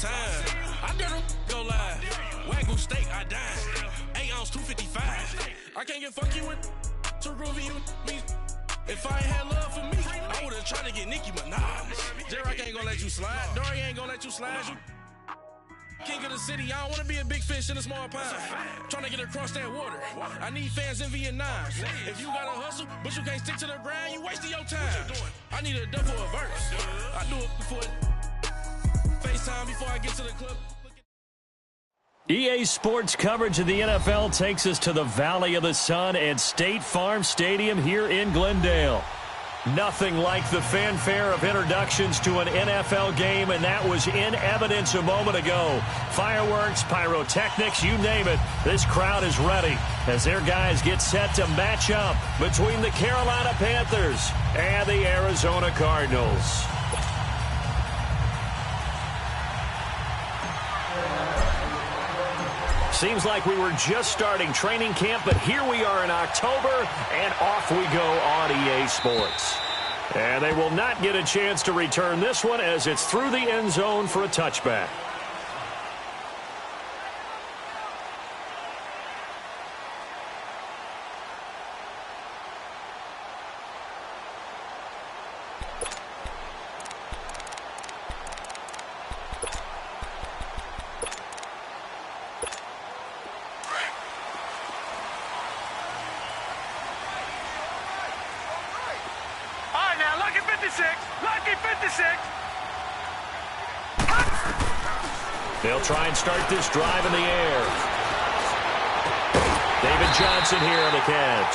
time. I dare them go live. Wagyu steak, I dine. 8 ounce, 255. I can't get funky with too groovy you me. If I ain't had love for me, I would've tried to get Nicki Minaj. J-Rock ain't gonna let you slide. Dory ain't gonna let you slide. You king of the city, I don't wanna be a big fish in a small pond. Trying to get across that water. I need fans in Vietnam. If you gotta hustle, but you can't stick to the grind, you wasting your time. I need a double a verse. I do it before FaceTime before I get to the club. EA Sports coverage of the NFL takes us to the Valley of the Sun at State Farm Stadium here in Glendale. Nothing like the fanfare of introductions to an NFL game, and that was in evidence a moment ago. Fireworks, pyrotechnics, you name it. This crowd is ready as their guys get set to match up between the Carolina Panthers and the Arizona Cardinals. Seems like we were just starting training camp, but here we are in October, and off we go on EA Sports. And they will not get a chance to return this one as it's through the end zone for a touchback. They'll try and start this drive in the air. David Johnson here on the catch.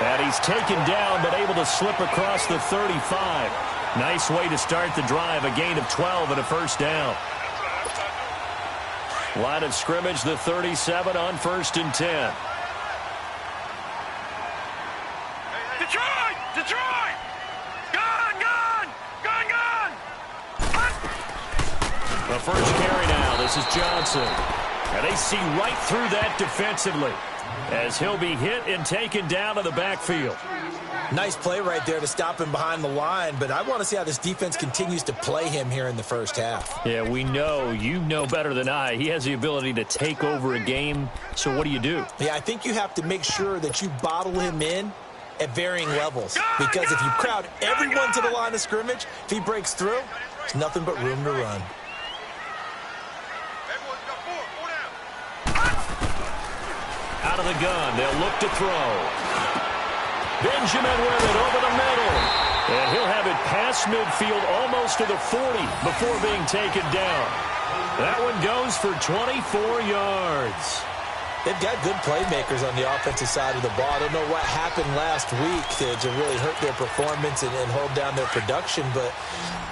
And he's taken down but able to slip across the 35. Nice way to start the drive, a gain of 12 and a first down. Line of scrimmage, the 37 on 1st and 10. Detroit! Detroit! Gone! Gone! Gone! Gone! The first carry now. This is Johnson. And they see right through that defensively as he'll be hit and taken down to the backfield. Nice play right there to stop him behind the line, but I want to see how this defense continues to play him here in the first half. Yeah, we know. You know better than I. He has the ability to take over a game, so what do you do? Yeah, I think you have to make sure that you bottle him in at varying levels, because if you crowd everyone to the line of scrimmage, if he breaks through, there's nothing but room to run. Out of the gun, they'll look to throw. Benjamin with it over the middle. And he'll have it past midfield almost to the 40 before being taken down. That one goes for 24 yards. They've got good playmakers on the offensive side of the ball. I don't know what happened last week to really hurt their performance and hold down their production, but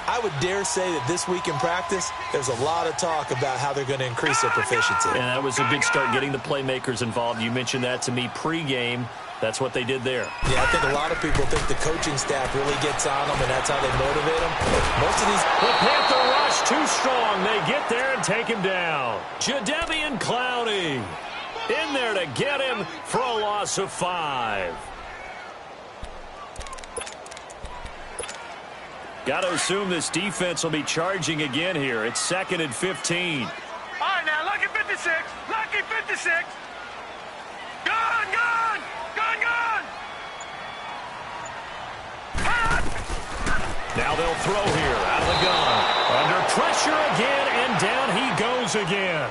I would dare say that this week in practice, there's a lot of talk about how they're going to increase their proficiency. And that was a good start, getting the playmakers involved. You mentioned that to me pregame. That's what they did there. Yeah, I think a lot of people think the coaching staff really gets on them, and that's how they motivate them. Most of these... The Panther rush too strong. They get there and take him down. Jadeveon Clowney in there to get him for a loss of 5. Got to assume this defense will be charging again here. It's 2nd and 15. All right, now, lucky 56. Lucky 56. Gone, gone. Gone, gone. Now they'll throw here out of the gun. Under pressure again, and down he goes again.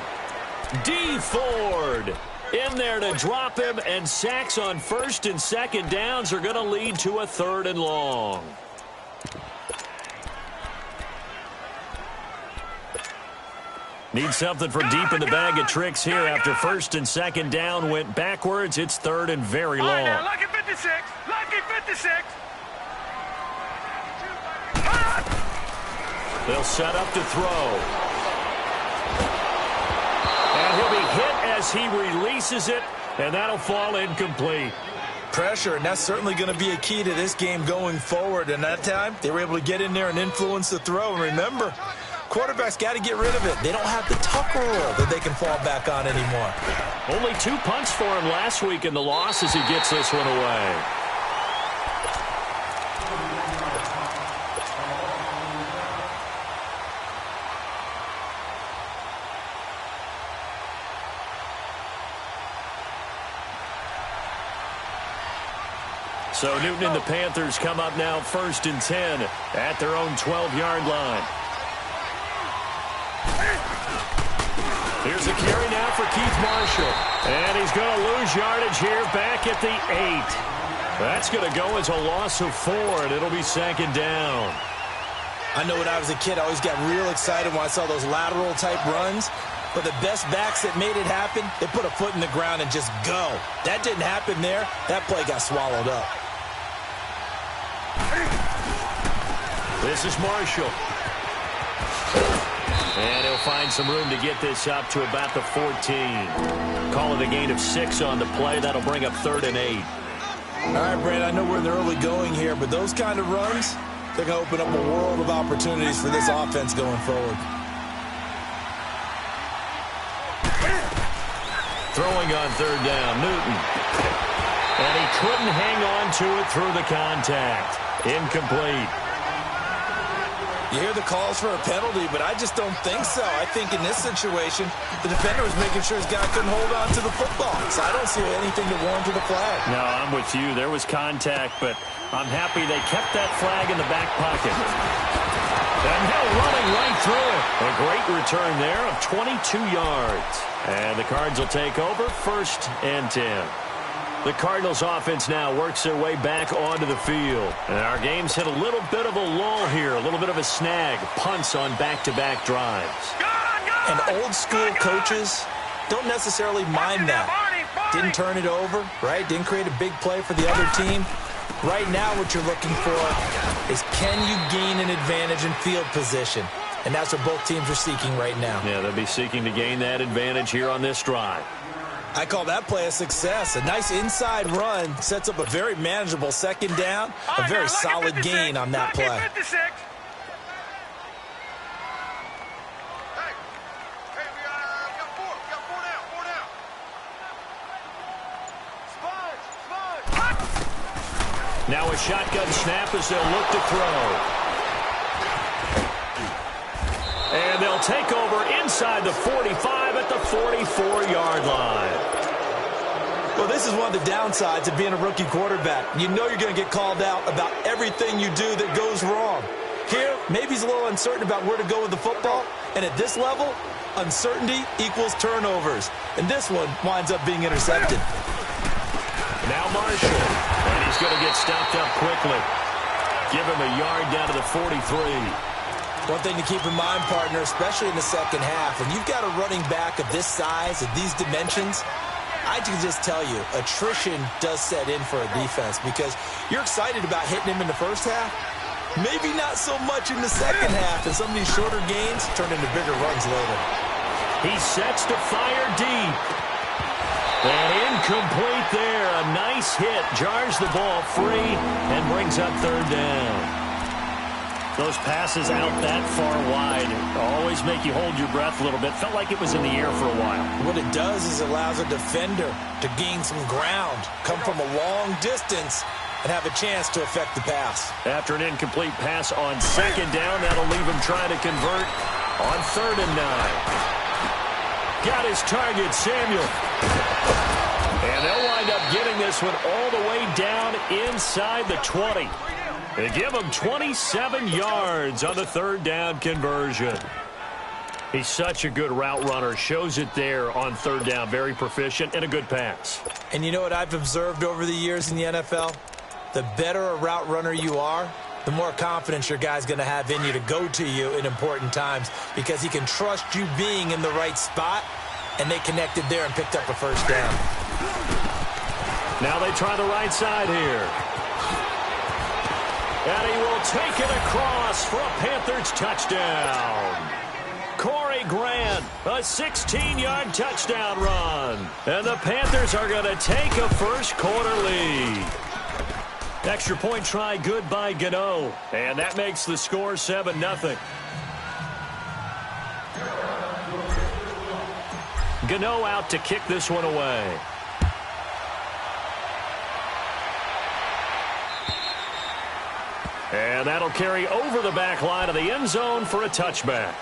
D. Ford in there to drop him, and sacks on 1st and 2nd downs are going to lead to a 3rd and long. Need something for deep in the bag of tricks here after 1st and 2nd down went backwards. It's 3rd and very long. All right, now, lucky 56. Lucky 56. They'll set up to throw. And he'll be hit as he releases it, and that'll fall incomplete. Pressure, and that's certainly going to be a key to this game going forward. And that time, they were able to get in there and influence the throw. And remember, quarterbacks got to get rid of it. They don't have the tuck rule that they can fall back on anymore. Only 2 punts for him last week in the loss as he gets this one away. So Newton and the Panthers come up now 1st and 10 at their own 12-yard line. Here's a carry now for Keith Marshall. And he's going to lose yardage here back at the 8. That's going to go as a loss of 4, and it'll be 2nd down. I know when I was a kid, I always got real excited when I saw those lateral-type runs. But the best backs that made it happen, they put a foot in the ground and just go. That didn't happen there. That play got swallowed up. This is Marshall. And he'll find some room to get this up to about the 14. Call it a gain of 6 on the play. That'll bring up 3rd and 8. All right, Brad, I know we're in the early going here, but those kind of runs, they're going to open up a world of opportunities for this offense going forward. Throwing on 3rd down, Newton. And he couldn't hang on to it through the contact. Incomplete. You hear the calls for a penalty, but I just don't think so. I think in this situation, the defender was making sure his guy couldn't hold on to the football. So I don't see anything to warrant to the flag. No, I'm with you. There was contact, but I'm happy they kept that flag in the back pocket. And now running right through it. A great return there of 22 yards. And the Cards will take over 1st and 10. The Cardinals offense now works their way back onto the field. And our game's hit a little bit of a lull here, a little bit of a snag. Punts on back-to-back drives. And old-school coaches don't necessarily mind that. Didn't turn it over, right? Didn't create a big play for the other team. Right now what you're looking for is can you gain an advantage in field position? And that's what both teams are seeking right now. Yeah, they'll be seeking to gain that advantage here on this drive. I call that play a success. A nice inside run sets up a very manageable 2nd down. A very solid gain on that play. Now a shotgun snap as they'll look to throw. And they'll take over inside the 45 at the 44-yard line. Well, this is one of the downsides of being a rookie quarterback. You know you're going to get called out about everything you do that goes wrong. Here, maybe he's a little uncertain about where to go with the football. And at this level, uncertainty equals turnovers. And this one winds up being intercepted. Now Marshall. And he's going to get stopped up quickly. Give him a yard down to the 43. One thing to keep in mind, partner, especially in the second half, when you've got a running back of this size, of these dimensions, I can just tell you, attrition does set in for a defense because you're excited about hitting him in the first half. Maybe not so much in the second half, and some of these shorter gains turn into bigger runs later. He sets to fire deep. And incomplete there. A nice hit. Jars the ball free and brings up 3rd down. Those passes out that far wide always make you hold your breath a little bit. Felt like it was in the air for a while. What it does is it allows a defender to gain some ground, come from a long distance, and have a chance to affect the pass. After an incomplete pass on 2nd down, that'll leave him trying to convert on 3rd and 9. Got his target, Samuel. And they'll wind up getting this one all the way down inside the 20. They give him 27 yards on the 3rd down conversion. He's such a good route runner. Shows it there on 3rd down. Very proficient and a good pass. And you know what I've observed over the years in the NFL? The better a route runner you are, the more confidence your guy's going to have in you to go to you in important times because he can trust you being in the right spot, and they connected there and picked up a 1st down. Now they try the right side here. And he will take it across for a Panthers touchdown. Corey Grant, a 16-yard touchdown run. And the Panthers are going to take a first-quarter lead. Extra point try good by Gano. And that makes the score 7-0. Gano out to kick this one away. And that'll carry over the back line of the end zone for a touchback.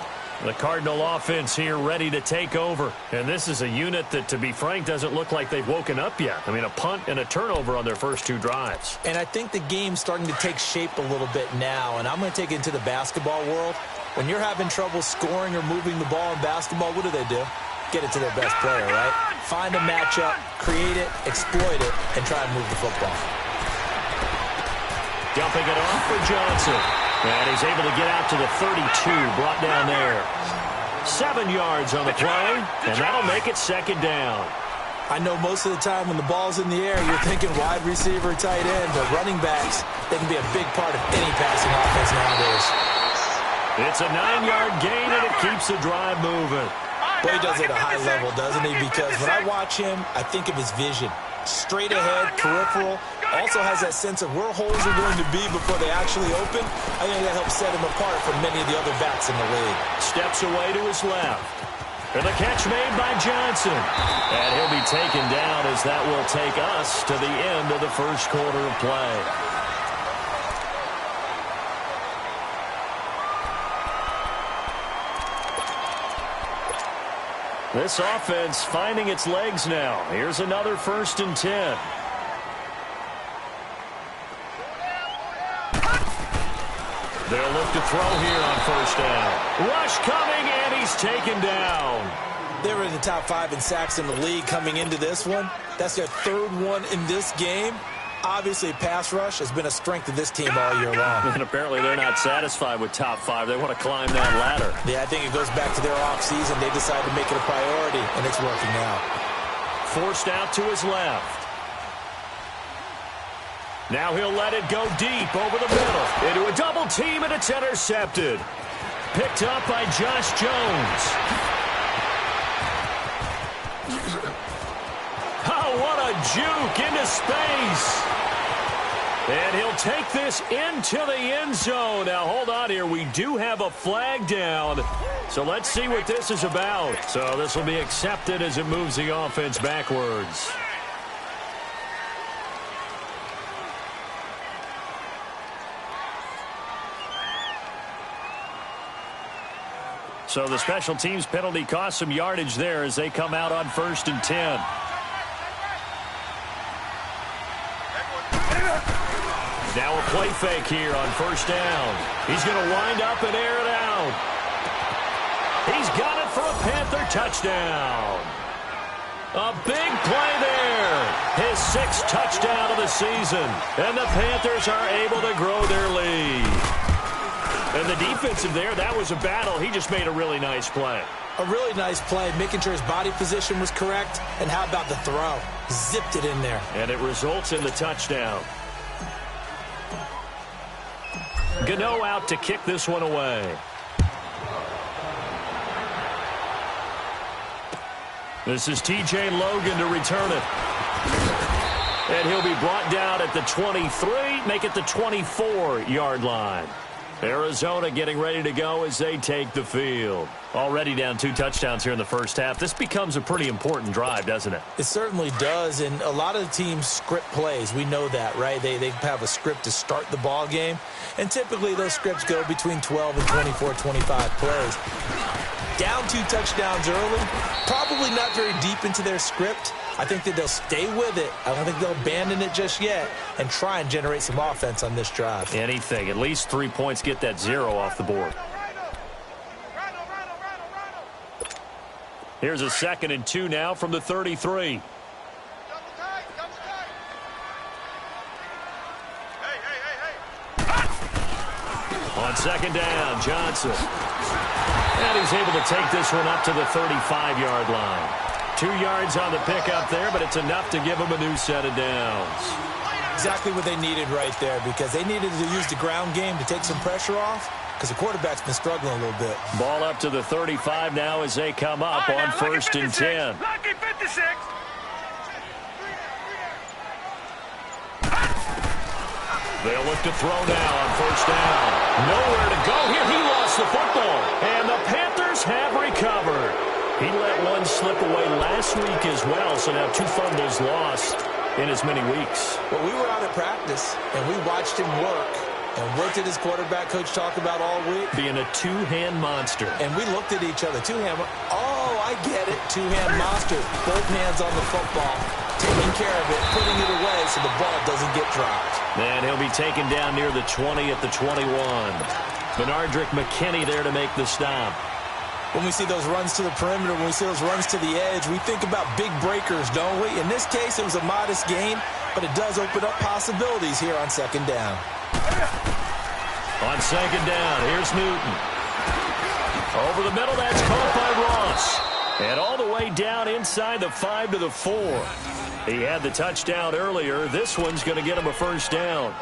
The Cardinal offense here ready to take over. And this is a unit that, to be frank, doesn't look like they've woken up yet. I mean, a punt and a turnover on their first 2 drives. And I think the game's starting to take shape a little bit now. And I'm going to take it into the basketball world. When you're having trouble scoring or moving the ball in basketball, what do? Get it to their best player, right? Find a matchup, create it, exploit it, and try and move the football. Dumping it off for Johnson. And he's able to get out to the 32, brought down there. 7 yards on the play, and that'll make it 2nd down. I know most of the time when the ball's in the air, you're thinking wide receiver, tight end, but running backs, they can be a big part of any passing offense nowadays. It's a 9-yard gain, and it keeps the drive moving. Well, he does it at a high level, doesn't he? Because when I watch him, I think of his vision. Straight ahead, peripheral. Also has that sense of where holes are going to be before they actually open. I think that helps set him apart from many of the other backs in the league. Steps away to his left. And the catch made by Johnson. And he'll be taken down as that will take us to the end of the first quarter of play. This offense finding its legs now. Here's another 1st and 10. They'll look to throw here on 1st down. Rush coming, and he's taken down. They were in the top 5 in sacks in the league coming into this one. That's their 3rd one in this game. Obviously, pass rush has been a strength of this team all year long. And apparently they're not satisfied with top 5. They want to climb that ladder. Yeah, I think it goes back to their offseason. They decided to make it a priority, and it's working out. Forced out to his left. Now he'll let it go deep over the middle. Into a double team, and it's intercepted. Picked up by Josh Jones. Oh, what a juke into space. And he'll take this into the end zone. Now, hold on here. We do have a flag down. So let's see what this is about. So this will be accepted as it moves the offense backwards. So the special teams penalty cost some yardage there as they come out on 1st and 10. Now a play fake here on 1st down. He's going to wind up and air it out. He's got it for a Panther touchdown. A big play there. His 6th touchdown of the season. And the Panthers are able to grow their lead. And the defensive there, that was a battle. He just made a really nice play. A really nice play, making sure his body position was correct. And how about the throw? Zipped it in there. And it results in the touchdown. Gano out to kick this one away. This is T.J. Logan to return it. And he'll be brought down at the 23, make it the 24-yard line. Arizona getting ready to go as they take the field. Already down 2 touchdowns here in the first half. This becomes a pretty important drive, doesn't it? It certainly does, and a lot of the teams script plays. We know that, right? They have a script to start the ball game, and typically those scripts go between 12 and 24, 25 plays. Down 2 touchdowns early, probably not very deep into their script. I think that they'll stay with it. I don't think they'll abandon it just yet and try and generate some offense on this drive. Anything. At least 3 points, get that 0 off the board. Here's a 2nd and 2 now from the 33. On 2nd down, Johnson. And he's able to take this one up to the 35-yard line. 2 yards on the pickup there, but it's enough to give them a new set of downs. Exactly what they needed right there, because they needed to use the ground game to take some pressure off, because the quarterback's been struggling a little bit. Ball up to the 35 now as they come up on 1st and 10. Lucky 56. They'll look to throw now on 1st down. Nowhere to go here. He lost the football. And the Panthers have recovered. He let one slip away last week as well, so now 2 fumbles lost in as many weeks. Well, we were out at practice, and we watched him work, And what did his quarterback coach talk about all week? Being a two-hand monster. And we looked at each other. Two-hand. Oh, I get it. Two-hand monster. Both hands on the football, taking care of it, putting it away so the ball doesn't get dropped. And he'll be taken down near the 20 at the 21. Benardrick McKinney there to make the stop. When we see those runs to the perimeter, when we see those runs to the edge, we think about big breakers, don't we? In this case, it was a modest gain, but it does open up possibilities here on second down. On second down, here's Newton. Over the middle, that's caught by Ross. And all the way down inside the 5 to the 4. He had the touchdown earlier. This one's going to get him a first down.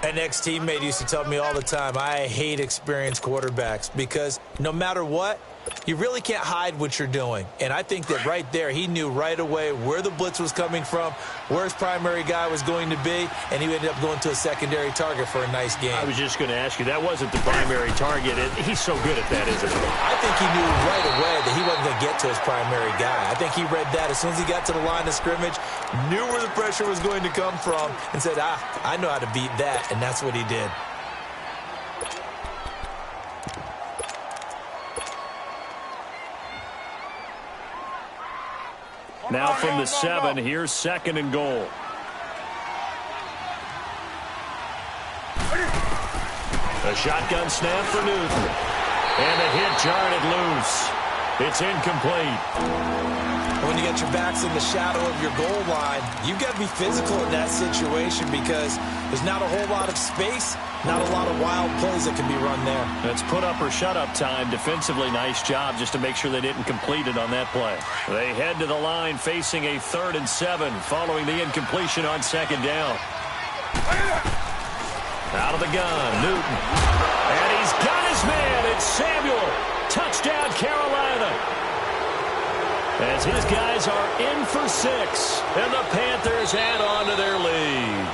An ex-teammate used to tell me all the time, I hate experienced quarterbacks because no matter what, you really can't hide what you're doing. And I think that right there, he knew right away where the blitz was coming from, where his primary guy was going to be, and he ended up going to a secondary target for a nice game. I was just going to ask you, that wasn't the primary target. He's so good at that, isn't he? I think he knew right away that he wasn't going to get to his primary guy. I think he read that as soon as he got to the line of scrimmage, knew where the pressure was going to come from, and said, I know how to beat that, and that's what he did. Now from the 7, here's second and goal. A shotgun snap for Newton. And a hit jarred it loose. It's incomplete. When you got your backs in the shadow of your goal line, you've got to be physical in that situation because there's not a whole lot of space, not a lot of wild plays that can be run there. That's put up or shut up time. Defensively, nice job just to make sure they didn't complete it on that play. They head to the line facing a 3rd and 7 following the incompletion on second down. Out of the gun, Newton. And he's got his man. It's Samuel. Touchdown, Carolina. As his guys are in for 6, and the Panthers add on to their lead.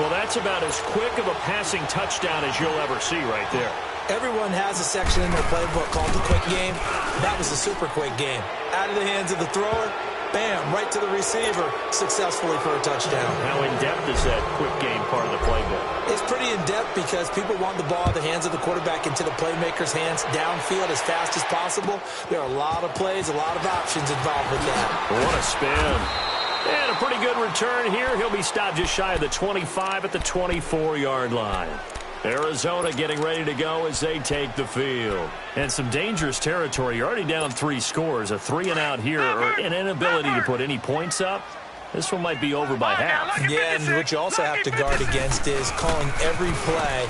Well, that's about as quick of a passing touchdown as you'll ever see right there. Everyone has a section in their playbook called the quick game. That was a super quick game. Out of the hands of the thrower, bam, right to the receiver, successfully for a touchdown. How in-depth is that quick game part of the playbook? It's pretty in-depth because people want the ball in the hands of the quarterback into the playmaker's hands downfield as fast as possible. There are a lot of plays, a lot of options involved with that. What a spin. And a pretty good return here. He'll be stopped just shy of the 25 at the 24-yard line. Arizona getting ready to go as they take the field. And some dangerous territory. You're already down 3 scores. A 3-and-out here or an inability to put any points up. This one might be over by half. Yeah, and what you also have to guard against is calling every play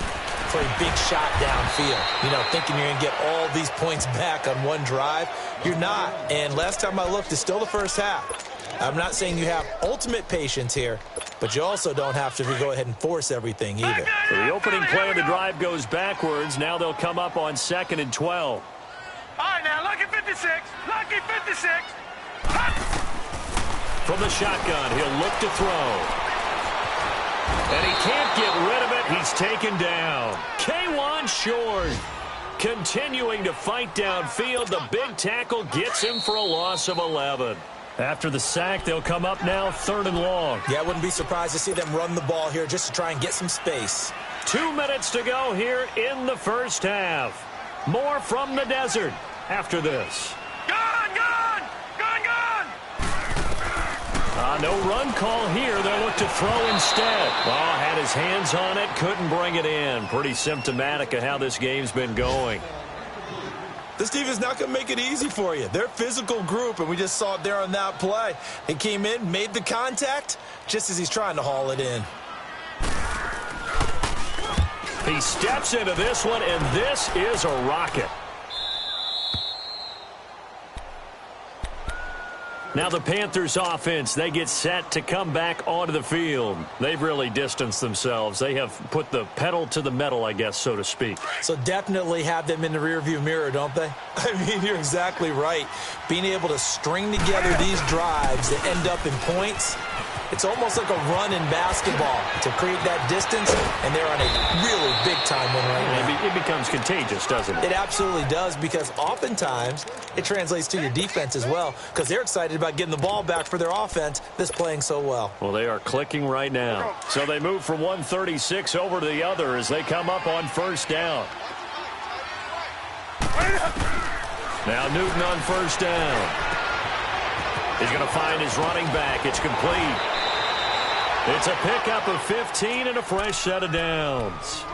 for a big shot downfield. You know, thinking you're going to get all these points back on one drive. You're not. And last time I looked, it's still the first half. I'm not saying you have ultimate patience here, but you also don't have to go ahead and force everything either. So the opening play of the drive goes backwards. Now they'll come up on 2nd and 12. All right, now, lucky 56. Lucky 56. From the shotgun, he'll look to throw. And he can't get rid of it. He's taken down. K1 short. Continuing to fight downfield. The big tackle gets him for a loss of 11. After the sack, they'll come up now 3rd and long. Yeah, I wouldn't be surprised to see them run the ball here just to try and get some space. 2 minutes to go here in the first half. More from the desert after this. Gone, gone, gone, gone. No run call here. They'll look to throw instead. Oh, had his hands on it, couldn't bring it in. Pretty symptomatic of how this game's been going. This team is not going to make it easy for you. They're a physical group, and we just saw it there on that play. He came in, made the contact, just as he's trying to haul it in. He steps into this one, and this is a rocket. Now the Panthers offense, they get set to come back onto the field. They've really distanced themselves. They have put the pedal to the metal, I guess, so to speak. So definitely have them in the rearview mirror, don't they? I mean, you're exactly right. Being able to string together these drives that end up in points, It's almost like a run in basketball to create that distance, and they're on a really big-time win right now. It becomes contagious, doesn't it? It absolutely does, because oftentimes it translates to your defense as well, because they're excited about getting the ball back for their offense that's playing so well. Well, they are clicking right now. So they move from 136 over to the other as they come up on first down. Now Newton on first down. He's going to find his running back. It's complete. It's a pickup of 15 and a fresh set of downs.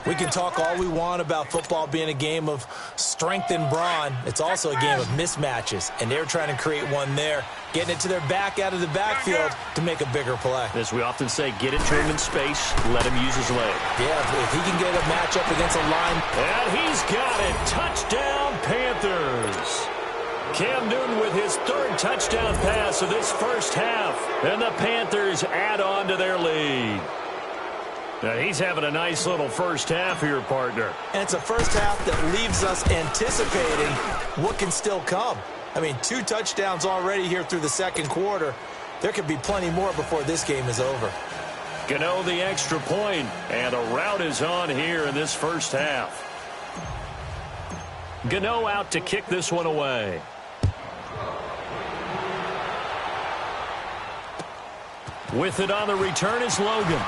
We can talk all we want about football being a game of strength and brawn. It's also a game of mismatches, and they're trying to create one there, getting it to their back out of the backfield to make a bigger play. As we often say, get it to him in space, let him use his leg. Yeah, if he can get a matchup against a line. And he's got it. Touchdown, Panthers. Cam Newton with his third touchdown pass of this first half. And the Panthers add on to their lead. Now he's having a nice little first half here, partner. And it's a first half that leaves us anticipating what can still come. I mean, 2 touchdowns already here through the second quarter. There could be plenty more before this game is over. Gano the extra point, and a rout is on here in this first half. Gano out to kick this one away. With it on the return is Logan.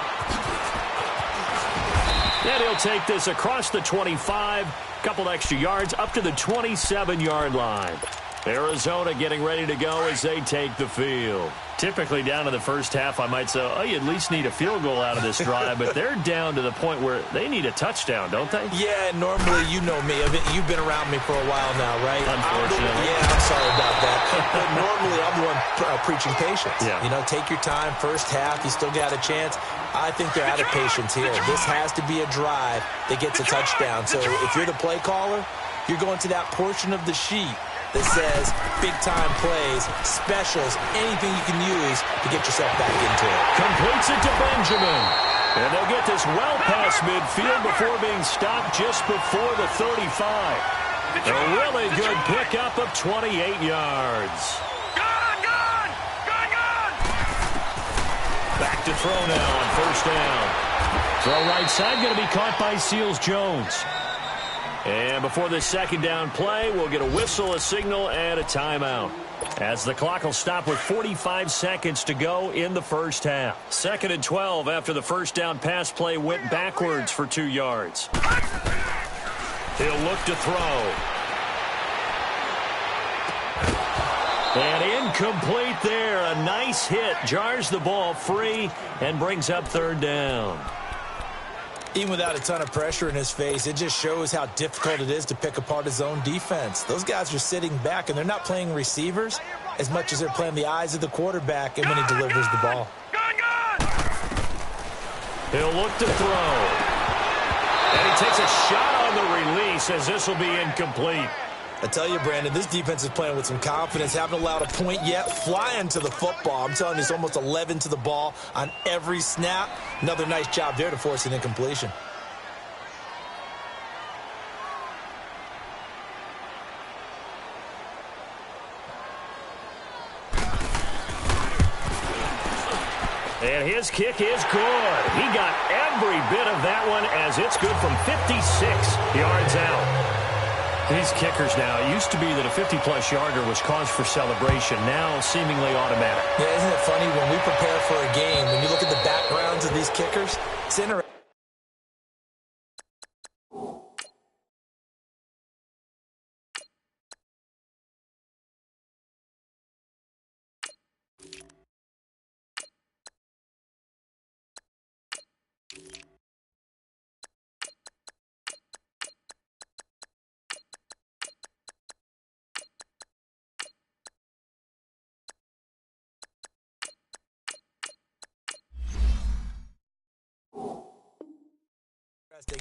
And he'll take this across the 25, couple extra yards up to the 27-yard line. Arizona getting ready to go as they take the field. Typically down to the first half, I might say, oh, you at least need a field goal out of this drive, but they're down to the point where they need a touchdown, don't they? Yeah, normally, you know me. You've been around me for a while now, right? Unfortunately. I'm sorry about that. But normally, I'm the one preaching patience. Yeah. You know, take your time. First half, you still got a chance. I think they're out of patience here. This has to be a drive that gets a touchdown. So if you're the play caller, you're going to that portion of the sheet that says big-time plays, specials, anything you can use to get yourself back into it. Completes it to Benjamin. And they'll get this well past midfield before being stopped just before the 35. A really good pickup of 28 yards. Back to throw now on first down. Throw right side, going to be caught by Seals-Jones. And before this second down play, we'll get a whistle, a signal, and a timeout. As the clock will stop with 45 seconds to go in the first half. 2nd and 12 after the first down pass play went backwards for 2 yards. He'll look to throw. And incomplete there. A nice hit. Jars the ball free and brings up 3rd down. Even without a ton of pressure in his face, it just shows how difficult it is to pick apart his own defense. Those guys are sitting back, and they're not playing receivers as much as they're playing the eyes of the quarterback and when he delivers the ball. He'll look to throw. And he takes a shot on the release as this will be incomplete. I tell you, Brandon, this defense is playing with some confidence. Haven't allowed a point yet. Flying to the football. I'm telling you, it's almost 11 to the ball on every snap. Another nice job there to force an incompletion. And his kick is good. He got every bit of that one as it's good from 56 yards out. These kickers now, it used to be that a 50-plus yarder was cause for celebration. Now seemingly automatic. Yeah, isn't it funny when we prepare for a game, when you look at the backgrounds of these kickers, it's interesting.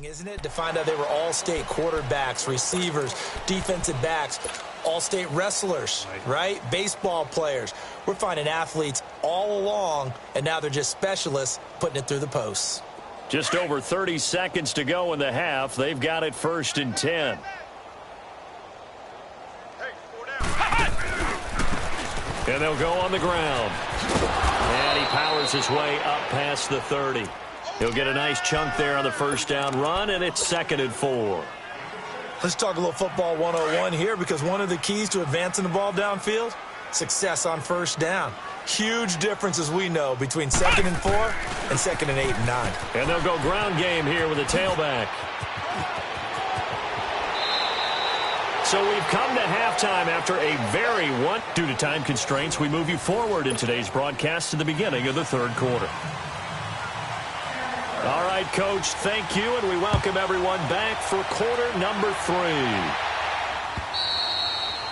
Isn't it, to find out they were all-state quarterbacks, receivers, defensive backs, all-state wrestlers, right? Baseball players. We're finding athletes all along, and now they're just specialists putting it through the posts. Just over 30 seconds to go in the half. They've got it 1st and 10. And they'll go on the ground. And he powers his way up past the 30. He'll get a nice chunk there on the first down run, and it's 2nd and 4. Let's talk a little football 101 here, because one of the keys to advancing the ball downfield, success on first down. Huge difference, as we know, between 2nd and 4 and 2nd and 8 and 9. And they'll go ground game here with a tailback. So we've come to halftime after a very due to time constraints, we move you forward in today's broadcast to the beginning of the 3rd quarter. All right, Coach, thank you, and we welcome everyone back for quarter number 3.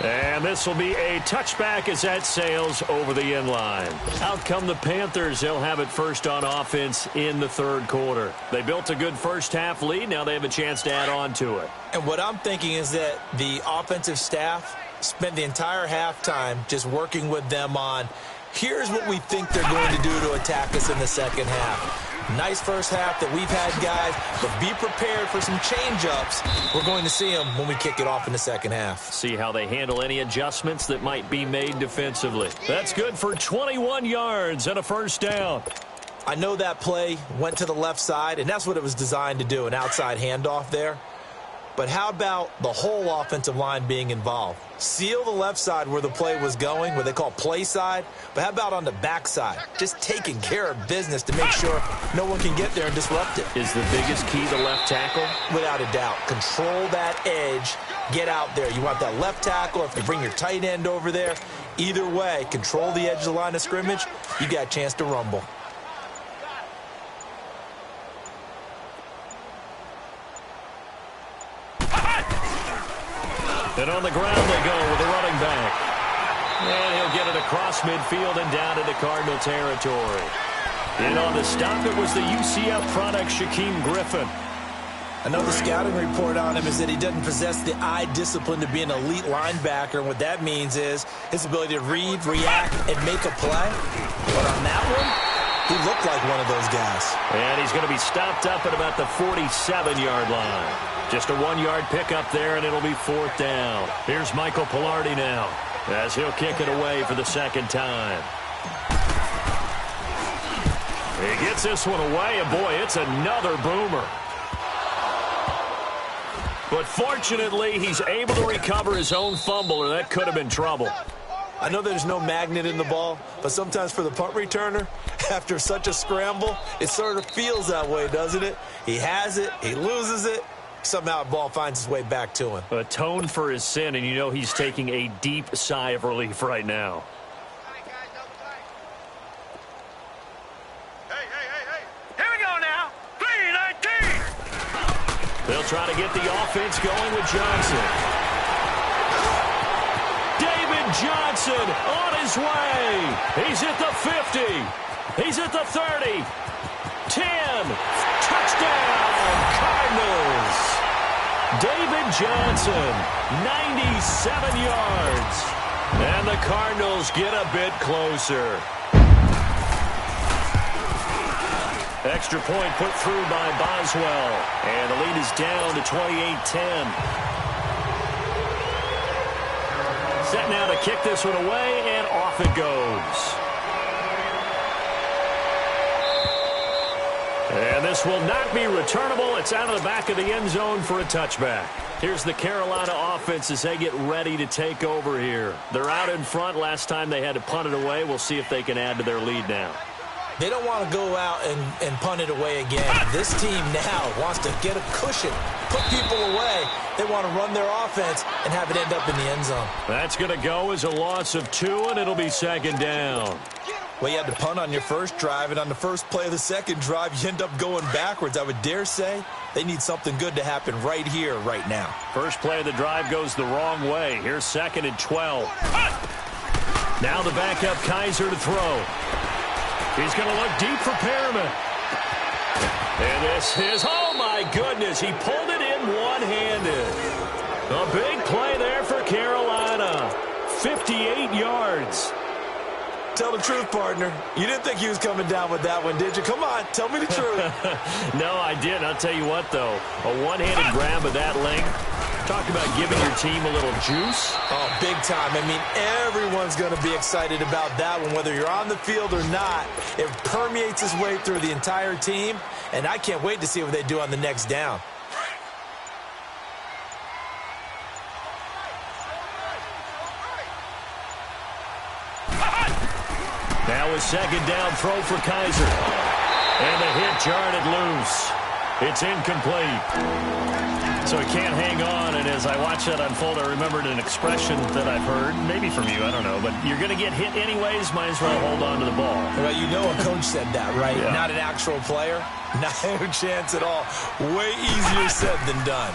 And this will be a touchback as that sails over the end line. Out come the Panthers. They'll have it first on offense in the 3rd quarter. They built a good first-half lead. Now they have a chance to add on to it. And what I'm thinking is that the offensive staff spent the entire halftime just working with them on, here's what we think they're going to do to attack us in the second half. Nice first half that we've had, guys, but be prepared for some change-ups. We're going to see them when we kick it off in the second half. See how they handle any adjustments that might be made defensively. That's good for 21 yards and a first down. I know that play went to the left side, and that's what it was designed to do, an outside handoff there. But how about the whole offensive line being involved? Seal the left side where the play was going, what they call play side. But how about on the back side? Just taking care of business to make sure no one can get there and disrupt it. Is the biggest key the left tackle? Without a doubt. Control that edge. Get out there. You want that left tackle. If you bring your tight end over there, either way, control the edge of the line of scrimmage. You got a chance to rumble. And on the ground they go with the running back. And he'll get it across midfield and down into Cardinal territory. And on the stop, it was the UCF product, Shaquem Griffin. Another scouting report on him is that he doesn't possess the eye discipline to be an elite linebacker. And what that means is his ability to read, react, and make a play. But on that one, he looked like one of those guys. And he's going to be stopped up at about the 47-yard line. Just a 1-yard pickup there, and it'll be 4th down. Here's Michael Pilardi now, as he'll kick it away for the 2nd time. He gets this one away, and boy, it's another boomer. But fortunately, he's able to recover his own fumble, or that could have been trouble. I know there's no magnet in the ball, but sometimes for the punt returner, after such a scramble, it sort of feels that way, doesn't it? He has it, he loses it. Somehow the ball finds its way back to him. Atoned for his sin, and you know he's taking a deep sigh of relief right now. Hey. Here we go now. 3-19. They'll try to get the offense going with Johnson. David Johnson on his way. He's at the 50. He's at the 30. 10. Touchdown, Cardinals. David Johnson, 97 yards. And the Cardinals get a bit closer. Extra point put through by Boswell. And the lead is down to 28-10. Set now to kick this one away, and off it goes. And this will not be returnable. It's out of the back of the end zone for a touchback. Here's the Carolina offense as they get ready to take over here. They're out in front. Last time they had to punt it away. We'll see if they can add to their lead now. They don't want to go out and punt it away again. This team now wants to get a cushion, put people away. They want to run their offense and have it end up in the end zone. That's going to go as a loss of 2, and it'll be 2nd down. Well, you had to punt on your first drive, and on the first play of the second drive, you end up going backwards. I would dare say they need something good to happen right here, right now. First play of the drive goes the wrong way. Here's 2nd and 12. Now the backup Kaiser to throw. He's going to look deep for Perriman. And this is, oh my goodness, he pulled it in one-handed. A big play there for Carolina. 58 yards. Tell the truth, partner. You didn't think he was coming down with that one, did you? Come on, tell me the truth. No, I didn't. I'll tell you what, though. A one-handed grab of that length Talk about giving your team a little juice. Oh, big time. I mean, everyone's going to be excited about that one, whether you're on the field or not. It permeates its way through the entire team, and I can't wait to see what they do on the next down. Now a second down throw for Kaiser. And the hit jarred it loose. It's incomplete. So he can't hang on, and as I watch that unfold, I remembered an expression that I've heard, maybe from you, I don't know, but you're going to get hit anyways, might as well hold on to the ball. Well, you know a coach said that, right? Yeah. Not an actual player. Not a chance at all. Way easier said than done.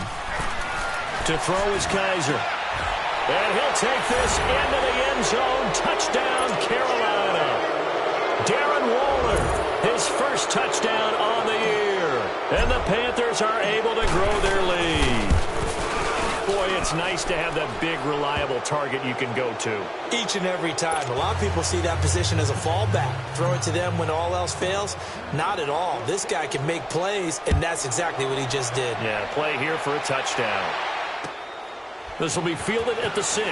To throw is Kaiser. And he'll take this into the end zone. Touchdown, Carolina. Darren Waller, his first touchdown on the year. And the Panthers are able to grow their lead. Boy, it's nice to have that big, reliable target you can go to. Each and every time. A lot of people see that position as a fallback. Throw it to them when all else fails. Not at all. This guy can make plays, and that's exactly what he just did. Yeah, play here for a touchdown. This will be fielded at the 6.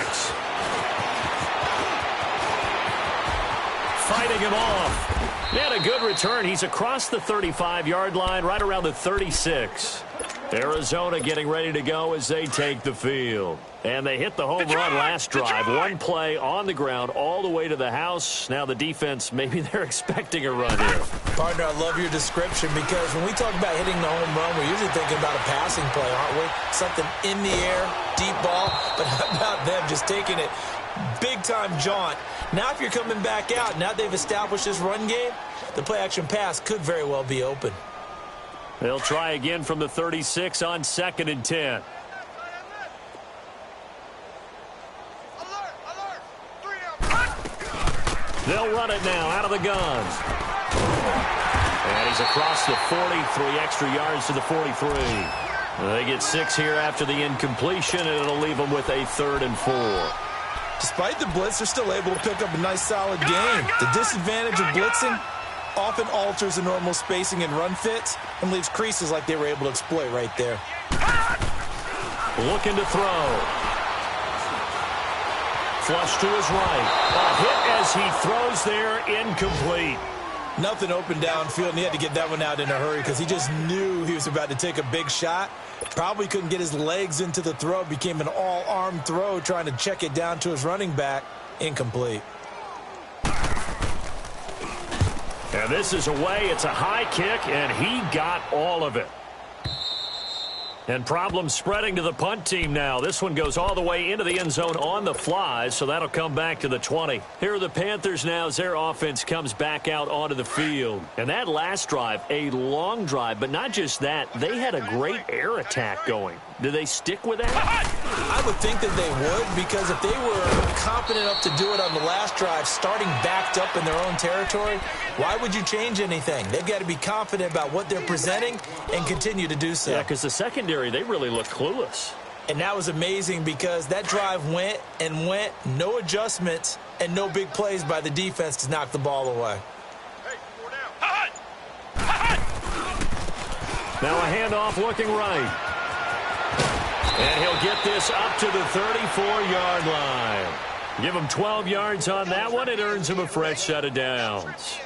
Fighting him off. And a good return. He's across the 35-yard line, right around the 36. Arizona getting ready to go as they take the field. And they hit the home run last drive. One play on the ground all the way to the house. Now the defense, maybe they're expecting a run here. Partner, I love your description because when we talk about hitting the home run, we're usually thinking about a passing play, aren't we? Something in the air, deep ball. But how about them just taking it big-time jaunt? Now if you're coming back out, now they've established this run game, the play-action pass could very well be open. They'll try again from the 36 on 2nd and 10. They'll run it now out of the gun. And he's across the 43 extra yards to the 43. They get 6 here after the incompletion, and it'll leave them with a 3rd and 4. Despite the blitz, they're still able to pick up a nice, solid game. The disadvantage of blitzing often alters the normal spacing and run fits and leaves creases like they were able to exploit right there. Looking to throw. Flush to his right. A hit as he throws there, incomplete. Nothing open downfield, and he had to get that one out in a hurry because he just knew he was about to take a big shot. Probably couldn't get his legs into the throw. Became an all-arm throw trying to check it down to his running back. Incomplete. And this is away. It's a high kick, and he got all of it. And problems spreading to the punt team now. This one goes all the way into the end zone on the fly, so that'll come back to the 20. Here are the Panthers now as their offense comes back out onto the field. And that last drive, a long drive, but not just that. They had a great air attack going. Do they stick with that? I would think that they would, because if they were confident enough to do it on the last drive, starting backed up in their own territory, why would you change anything? They've got to be confident about what they're presenting and continue to do so. Yeah, because the secondary, they really looked clueless. And that was amazing because that drive went and went, no adjustments, and no big plays by the defense to knock the ball away. Now a handoff looking right. And he'll get this up to the 34-yard line. Give him 12 yards on that one. It earns him a fresh set of downs.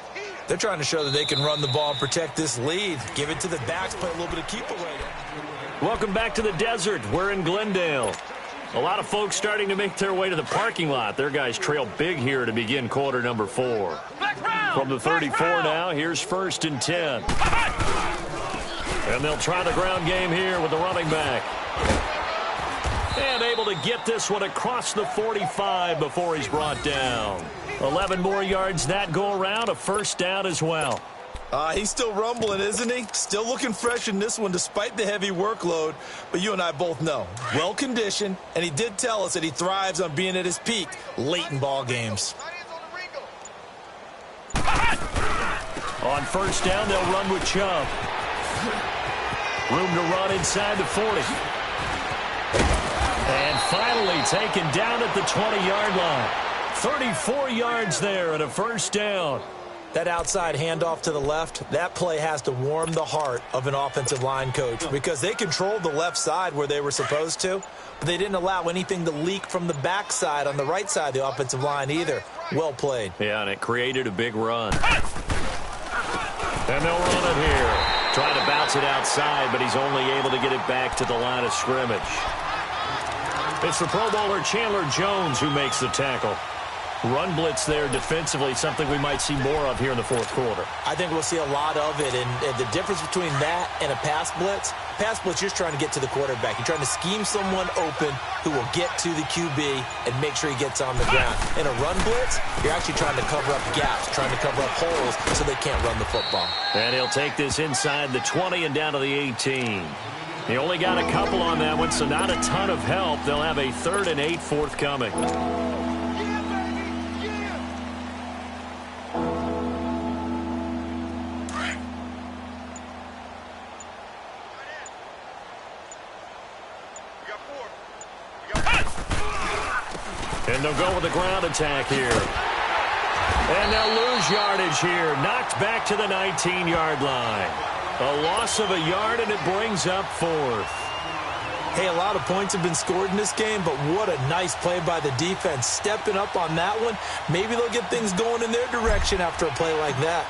They're trying to show that they can run the ball and protect this lead. Give it to the backs, play a little bit of keep away. Welcome back to the desert. We're in Glendale. A lot of folks starting to make their way to the parking lot. Their guys trail big here to begin quarter number 4. From the 34 now, here's 1st and 10. And they'll try the ground game here with the running back. And able to get this one across the 45 before he's brought down. 11 more yards that go around, a first down as well. He's still rumbling, isn't he? Still looking fresh in this one despite the heavy workload. But you and I both know, well-conditioned, and he did tell us that he thrives on being at his peak late in ball games. On first down, they'll run with Chubb. Room to run inside the 40. And finally taken down at the 20-yard line. 34 yards there and a first down. That outside handoff to the left, that play has to warm the heart of an offensive line coach because they controlled the left side where they were supposed to, but they didn't allow anything to leak from the backside on the right side of the offensive line either. Well played. Yeah, and it created a big run. And they'll run it here. Trying to bounce it outside, but he's only able to get it back to the line of scrimmage. It's the Pro Bowler Chandler Jones who makes the tackle. Run blitz there defensively, something we might see more of here in the fourth quarter. I think we'll see a lot of it, and the difference between that and a pass blitz, you're just trying to get to the quarterback. You're trying to scheme someone open who will get to the QB and make sure he gets on the ground. In a run blitz, you're actually trying to cover up gaps, trying to cover up holes so they can't run the football. And he'll take this inside the 20 and down to the 18. He only got a couple on that one, so not a ton of help. They'll have a 3rd and 8 forthcoming. And they'll go with the ground attack here. And they'll lose yardage here. Knocked back to the 19-yard line. A loss of a yard, and it brings up 4th. Hey, a lot of points have been scored in this game, but what a nice play by the defense. Stepping up on that one, maybe they'll get things going in their direction after a play like that.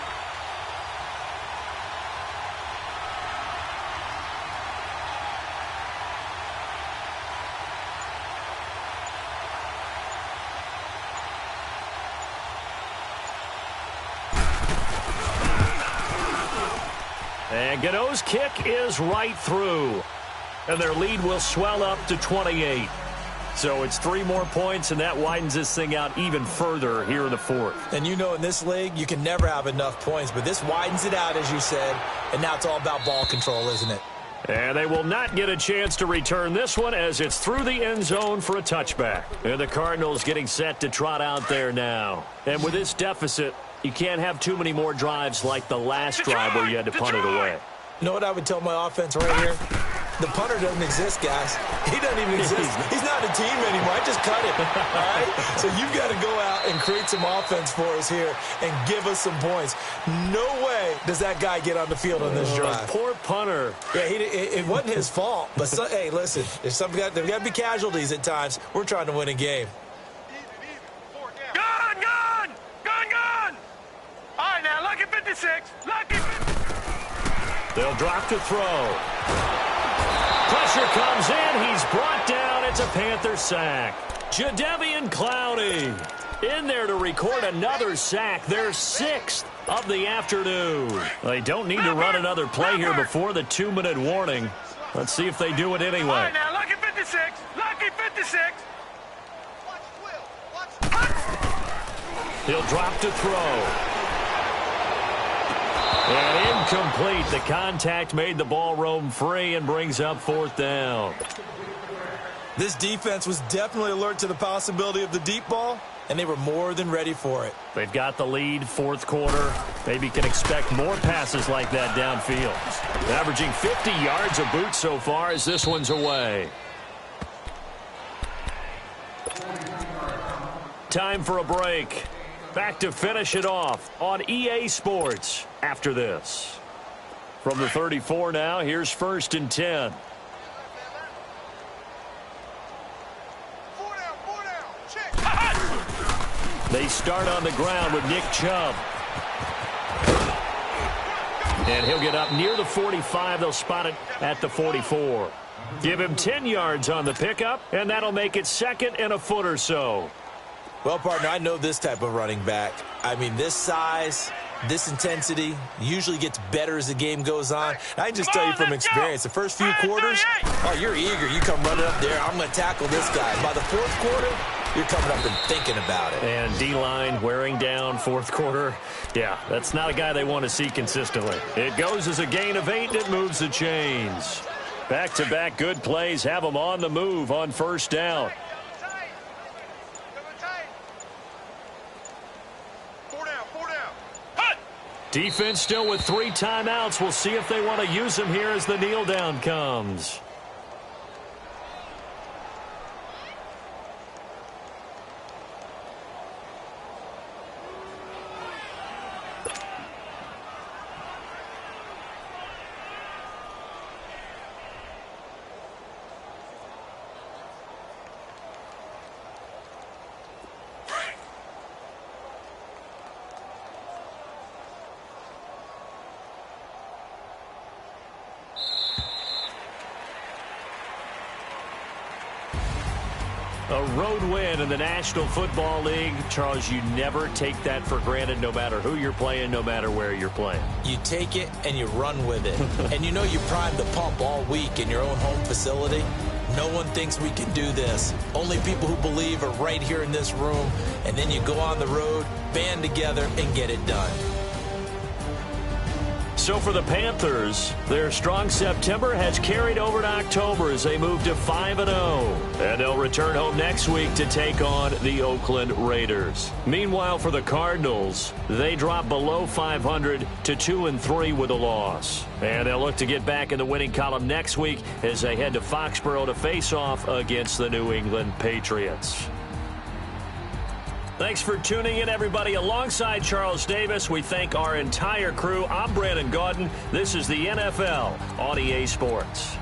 And Gano's kick is right through. And their lead will swell up to 28. So it's 3 more points, and that widens this thing out even further here in the 4th. And you know in this league, you can never have enough points, but this widens it out, as you said, and now it's all about ball control, isn't it? And they will not get a chance to return this one as it's through the end zone for a touchback. And the Cardinals getting set to trot out there now. And with this deficit, you can't have too many more drives like the last drive where you had to punt it away. You know what I would tell my offense right here? The punter doesn't exist, guys. He doesn't even exist. He's not a team anymore. I just cut him, all right? So you've got to go out and create some offense for us here and give us some points. No way does that guy get on the field on this drive. Poor punter. Yeah, it wasn't his fault. But, hey, listen, there's got to be casualties at times. We're trying to win a game. Gun! All right, now, lucky 56. Lucky 56. They'll drop to throw. Pressure comes in. He's brought down. It's a Panther sack. Jadeveon Clowney in there to record another sack. Their 6th of the afternoon. They don't need to run another play here before the 2-minute warning. Let's see if they do it anyway. All right, now, lucky 56. Lucky 56. He'll drop to throw. And incomplete. The contact made the ball roam free and brings up 4th down. This defense was definitely alert to the possibility of the deep ball, and they were more than ready for it. They've got the lead, 4th quarter. Maybe can expect more passes like that downfield. Averaging 50 yards a boot so far as this one's away. Time for a break. Back to finish it off on EA Sports after this. From the 34 now, here's 1st and 10. They start on the ground with Nick Chubb. And he'll get up near the 45. They'll spot it at the 44. Give him 10 yards on the pickup, and that'll make it 2nd and a foot or so. Well, partner, I know this type of running back. I mean, this size, this intensity usually gets better as the game goes on. And I can just tell you from experience, the first few quarters, oh, you're eager. You come running up there, I'm going to tackle this guy. By the 4th quarter, you're coming up and thinking about it. And D-line wearing down 4th quarter. Yeah, that's not a guy they want to see consistently. It goes as a gain of 8, and it moves the chains. Back-to-back good plays have them on the move on 1st down. Defense still with 3 timeouts. We'll see if they want to use them here as the kneel down comes. A road win in the National Football League. Charles, you never take that for granted no matter who you're playing, no matter where you're playing. You take it and you run with it. And you know you primed the pump all week in your own home facility. No one thinks we can do this. Only people who believe are right here in this room. And then you go on the road, band together, and get it done. So for the Panthers, their strong September has carried over to October as they move to 5-0. And they'll return home next week to take on the Oakland Raiders. Meanwhile, for the Cardinals, they drop below 500 to 2-3 with a loss. And they'll look to get back in the winning column next week as they head to Foxborough to face off against the New England Patriots. Thanks for tuning in, everybody. Alongside Charles Davis, we thank our entire crew. I'm Brandon Gaudin. This is the NFL on EA Sports.